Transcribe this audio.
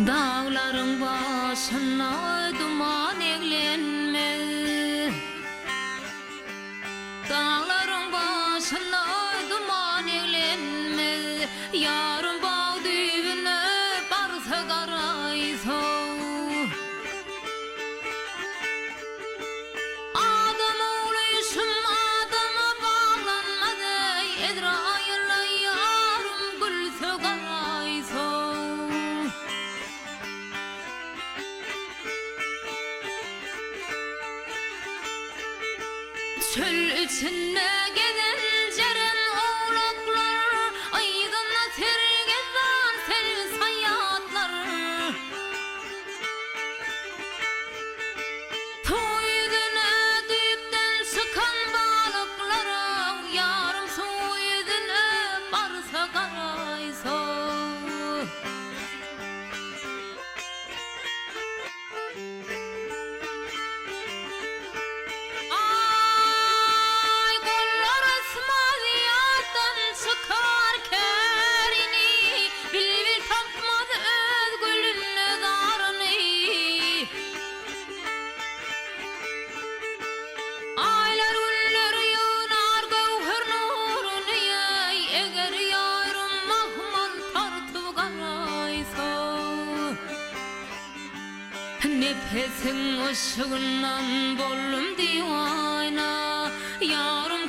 Dağların başına duman eklenme, dağların başına duman eklenme. Yarın bağ düğüne barsa qarayso. Adam oğluşum adama bağlanmadı, Edrayla yarım gülse qarayso. Çöl içinde gezen ceren oğlaklar, aydınla tergezen sel sayatlar. Toyduna dipten çıkan balıklara, yarım soyduna barsa qarayso. Nefesin ışığından bollum divana, yarım